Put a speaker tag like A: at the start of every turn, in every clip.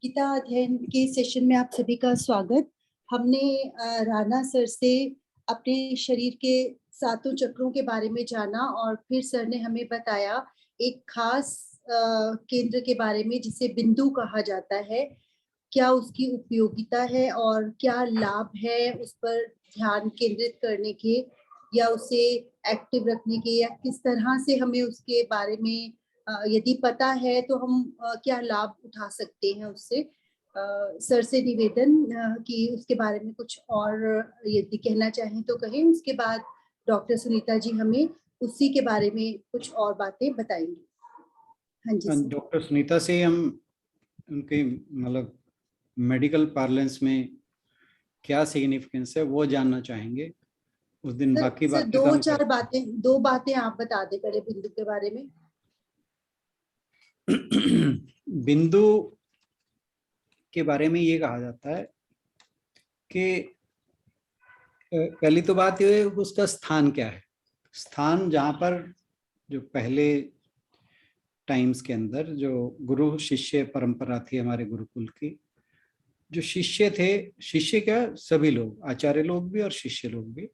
A: गीता अध्ययन के सेशन में आप सभी का स्वागत। हमने राणा सर से अपने शरीर के सातों चक्रों के बारे में जाना और फिर सर ने हमें बताया एक खास केंद्र के बारे में जिसे बिंदु कहा जाता है, क्या उसकी उपयोगिता है और क्या लाभ है उस पर ध्यान केंद्रित करने के या उसे एक्टिव रखने के, या किस तरह से हमें उसके बारे में यदि पता है तो हम क्या लाभ उठा सकते हैं उससे। सर से निवेदन कि उसके बारे में कुछ और यदि कहना चाहें तो कहें। उसके बाद डॉक्टर सुनीता जी हमें उसी के बारे में कुछ और बातें बताएंगी। हाँ जी सर।
B: डॉक्टर सुनीता से हम उनके मतलब मेडिकल पार्लेंस में क्या सिग्निफिकेंस है वो जानना चाहेंगे। उस दिन बाकी
A: सर
B: बातें तो हम
A: दो बातें आप बता दें पहले बिंदु के बारे में।
B: बिंदु के बारे में ये कहा जाता है कि पहली तो बात ये है उसका स्थान क्या है। स्थान जहाँ पर जो पहले टाइम्स के अंदर जो गुरु शिष्य परंपरा थी हमारे गुरुकुल की, जो शिष्य थे, शिष्य क्या सभी लोग, आचार्य लोग भी और शिष्य लोग भी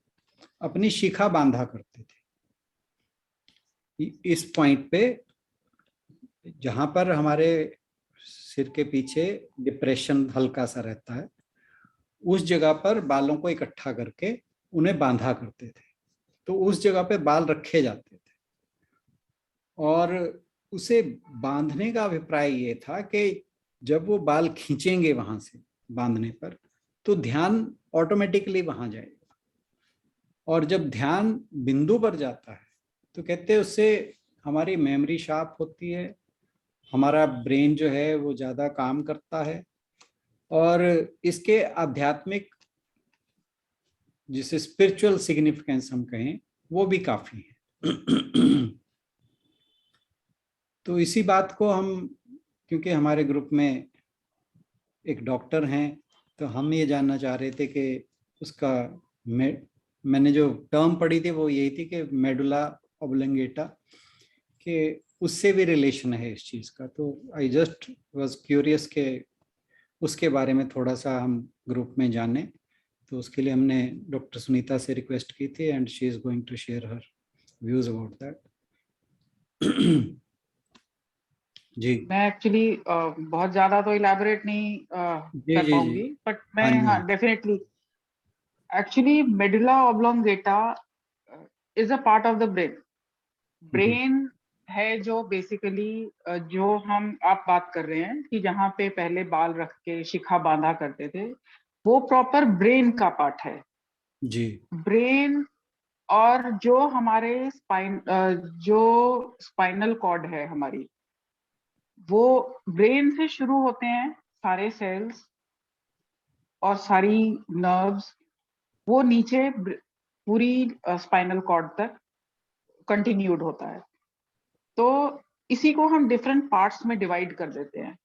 B: अपनी शिखा बांधा करते थे इस पॉइंट पे जहां पर हमारे सिर के पीछे डिप्रेशन हल्का सा रहता है, उस जगह पर बालों को इकट्ठा करके उन्हें बांधा करते थे। तो उस जगह पे बाल रखे जाते थे और उसे बांधने का अभिप्राय ये था कि जब वो बाल खींचेंगे वहां से बांधने पर तो ध्यान ऑटोमेटिकली वहां जाएगा, और जब ध्यान बिंदु पर जाता है तो कहते हैं उससे हमारी मेमोरी शार्प होती है, हमारा ब्रेन जो है वो ज्यादा काम करता है, और इसके आध्यात्मिक जिसे स्पिरिचुअल सिग्निफिकेंस हम कहें वो भी काफी है। तो इसी बात को हम, क्योंकि हमारे ग्रुप में एक डॉक्टर हैं, तो हम ये जानना चाह रहे थे कि उसका मैंने जो टर्म पढ़ी थी वो यही थी कि मेडुला ऑब्लोंगेटा कि उससे भी रिलेशन है इस चीज का। तो आई जस्ट वाज क्यूरियस के उसके बारे में थोड़ा सा हम ग्रुप में जाने, तो उसके लिए हमने डॉक्टर सुनीता से रिक्वेस्ट की थी and she is going to share her views about that. जी
C: मैं एक्चुअली बहुत ज्यादा तो इलैबोरेट नहीं
B: जी
C: कर
B: जी जी।
C: पाऊंगी, बट मैं
B: हाँ जी
C: हाँ definitely actually medulla oblongata is a part of the brain. Brain है जो बेसिकली जो हम आप बात कर रहे हैं कि जहाँ पे पहले बाल रख के शिखा बांधा करते थे, वो प्रॉपर ब्रेन का पार्ट है।
B: जी
C: ब्रेन और जो हमारे जो स्पाइनल कॉर्ड है हमारी, वो ब्रेन से शुरू होते हैं सारे सेल्स और सारी नर्व्स, वो नीचे पूरी स्पाइनल कॉर्ड तक कंटिन्यूड होता है। तो इसी को हम डिफरेंट पार्ट्स में डिवाइड कर देते हैं।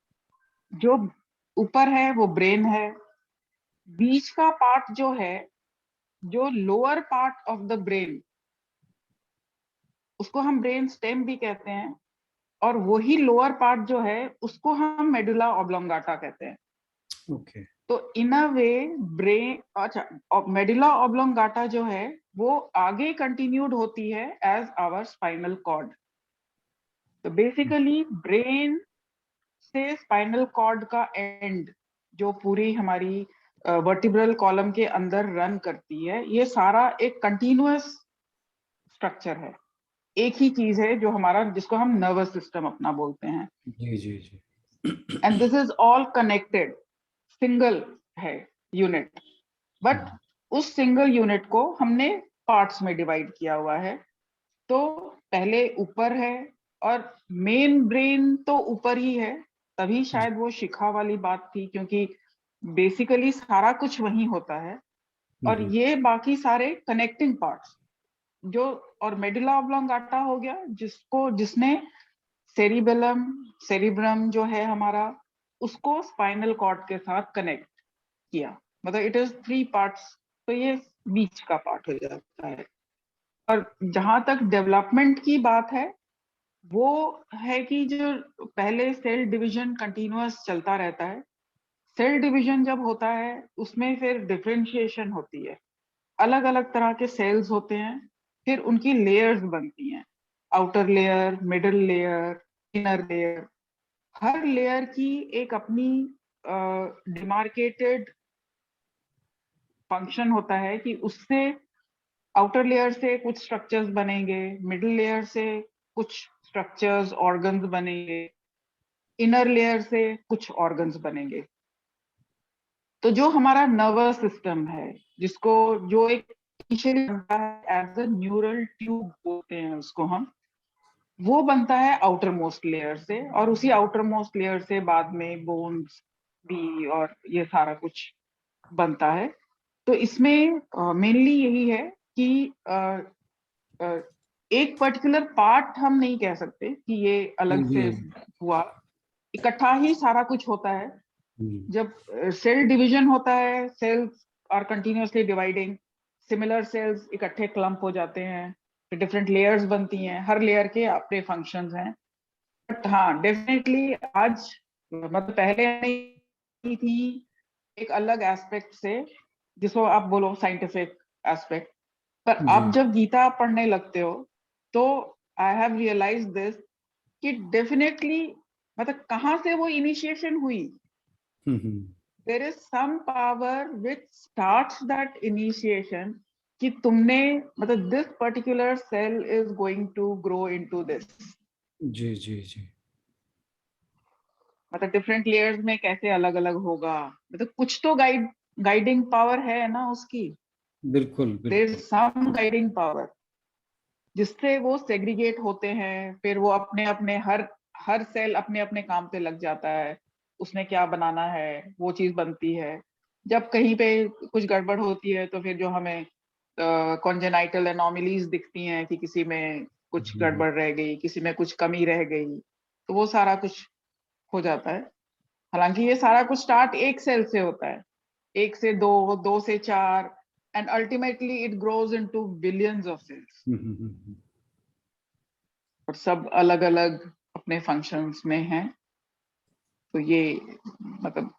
C: जो ऊपर है वो ब्रेन है, बीच का पार्ट जो है, जो lower part of the brain, उसको हम ब्रेन स्टेम भी कहते हैं, और वही लोअर पार्ट जो है उसको हम मेडुला ऑब्लोंगाटा कहते हैं।
B: ओके
C: तो इन अ वे ब्रेन, अच्छा, मेडुला ऑब्लोंगाटा जो है वो आगे कंटिन्यूड होती है एज आवर स्पाइनल कॉर्ड। तो बेसिकली ब्रेन से स्पाइनल कॉर्ड का एंड जो पूरी हमारी वर्टिब्रल कॉलम के अंदर रन करती है, ये सारा एक कंटिन्यूअस स्ट्रक्चर है, एक ही चीज है जो हमारा, जिसको हम नर्वस सिस्टम अपना बोलते हैं।
B: जी जी जी।
C: And this is all connected, single है यूनिट, बट उस सिंगल यूनिट को हमने पार्ट्स में डिवाइड किया हुआ है। तो पहले ऊपर है, और मेन ब्रेन तो ऊपर ही है, तभी शायद वो शिखा वाली बात थी, क्योंकि बेसिकली सारा कुछ वहीं होता है। और ये बाकी सारे कनेक्टिंग पार्ट्स जो, और मेडुला ऑब्लोंगाटा हो गया जिसने सेरिबेलम, सेरिब्रम जो है हमारा, उसको स्पाइनल कॉर्ड के साथ कनेक्ट किया, मतलब इट इज 3 पार्ट्स। तो ये बीच का पार्ट हो जाता है। और जहां तक डेवलपमेंट की बात है, वो है कि जो पहले सेल डिवीजन कंटिन्यूअस चलता रहता है, सेल डिवीजन जब होता है उसमें फिर डिफरेंशिएशन होती है, अलग अलग तरह के सेल्स होते हैं, फिर उनकी लेयर्स बनती हैं, outer layer, middle layer, inner layer. हर लेयर की एक अपनी डिमार्केटेड फंक्शन होता है कि उससे आउटर लेयर से कुछ स्ट्रक्चर्स बनेंगे, मिडिल लेयर से कुछ स्ट्रक्चर्स ऑर्गन्स बनेंगे, इनर लेयर से कुछ ऑर्गन्स बनेंगे। तो जो हमारा नर्वस सिस्टम है, जिसको जो एक इनिशियली बनता है एज अ न्यूरल ट्यूब बोलते हैं उसको हम, वो बनता है आउटर मोस्ट लेयर से, और उसी आउटर मोस्ट लेयर से बाद में बोन्स भी और ये सारा कुछ बनता है। तो इसमें मेनली यही है कि एक पर्टिकुलर पार्ट हम नहीं कह सकते कि ये अलग से हुआ, इकट्ठा ही सारा कुछ होता है। जब सेल डिवीजन होता है, cells are continuously dividing, similar cells इकट्ठे क्लम्प हो जाते हैं, फिर डिफरेंट लेयर्स बनती हैं, हर लेयर के अपने फंक्शंस हैं। बट हाँ, डेफिनेटली आज मतलब पहले नहीं थी एक अलग एस्पेक्ट से, जिसको आप बोलो साइंटिफिक एस्पेक्ट, पर आप जब गीता पढ़ने लगते हो तो आई हैव रियलाइज दिस कि डेफिनेटली मतलब कहाँ से वो इनिशिएशन हुई, there is some power which starts that initiation कि तुमने मतलब this particular cell is going to grow into this।
B: जी जी जी,
C: मतलब डिफरेंट लेयर्स में कैसे अलग अलग होगा, मतलब कुछ तो गाइडिंग पावर है ना उसकी,
B: बिल्कुल
C: there is
B: बिल्कुल।
C: some guiding power जिससे वो सेग्रीगेट होते हैं, फिर वो अपने अपने हर सेल अपने अपने काम पे लग जाता है, उसने क्या बनाना है वो चीज बनती है। जब कहीं पे कुछ गड़बड़ होती है तो फिर जो हमें कॉन्जेनाइटल एनोमलीज दिखती हैं कि किसी में कुछ गड़बड़ रह गई, किसी में कुछ कमी रह गई, तो वो सारा कुछ हो जाता है। हालांकि ये सारा कुछ स्टार्ट एक सेल से होता है, 1 से 2, 2 से 4, and ultimately it grows into billions of cells। और सब अलग अलग अपने फंक्शंस में हैं। तो ये मतलब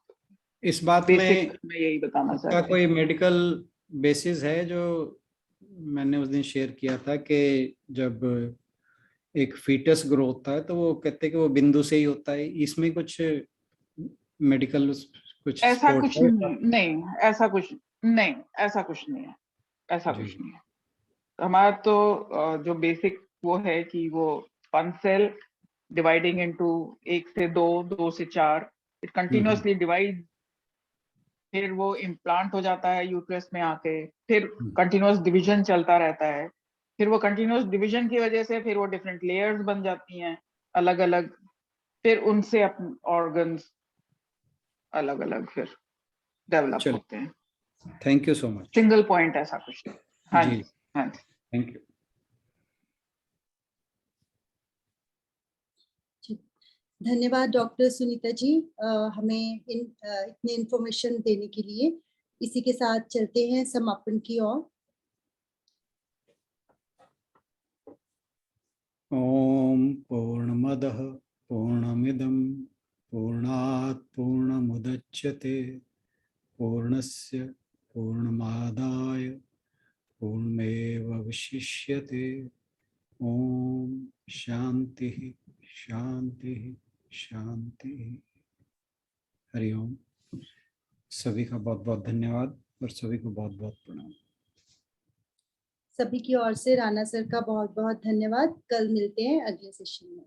B: इस बात
C: बेसिक
B: में
C: मैं यही बताना
B: इसका
C: चाहती
B: कोई
C: हूँ।
B: मेडिकल बेसिस है? जो मैंने उस दिन शेयर किया था कि जब एक फीटस ग्रो होता है तो वो कहते हैं कि वो बिंदु से ही होता है, इसमें कुछ मेडिकल कुछ
C: ऐसा
B: सपोर्ट
C: कुछ
B: है?
C: नहीं, ऐसा कुछ नहीं, ऐसा कुछ नहीं है, ऐसा
B: जी
C: कुछ नहीं है। हमारा तो जो बेसिक वो है कि वो वन सेल डिवाइडिंग इनटू 1 से 2, 2 से 4, इट कंटिन्यूअसली डिवाइड, फिर वो इम्प्लांट हो जाता है यूट्रस में आके, फिर कंटिन्यूअस डिवीजन चलता रहता है, फिर वो कंटिन्यूअस डिवीजन की वजह से फिर वो डिफरेंट लेयर्स बन जाती हैं अलग अलग, फिर उनसे अपने ऑर्गन्स अलग अलग फिर डेवलप
B: चलिए,
C: होते हैं।
B: Thank you so much.
C: Single point ऐसा कुछ नहीं। हाँ
B: जी,
C: जी, हाँ जी।
B: Thank you.
A: धन्यवाद डॉक्टर सुनीता जी, हमें इतने इन्फॉर्मेशन देने के लिए। इसी के साथ चलते हैं समापन की ओर।
B: ओम पूर्णमदः पूर्णमिदं पूर्णात् पूर्णमुदच्यते पूर्णस्य पूर्णमादाय पूर्णमेवावशिष्यते। ओम शांति शांति शांति। हरि ओम। सभी का बहुत बहुत धन्यवाद और सभी को बहुत बहुत प्रणाम।
A: सभी की ओर से राणा सर का बहुत बहुत धन्यवाद। कल मिलते हैं अगले सेशन में।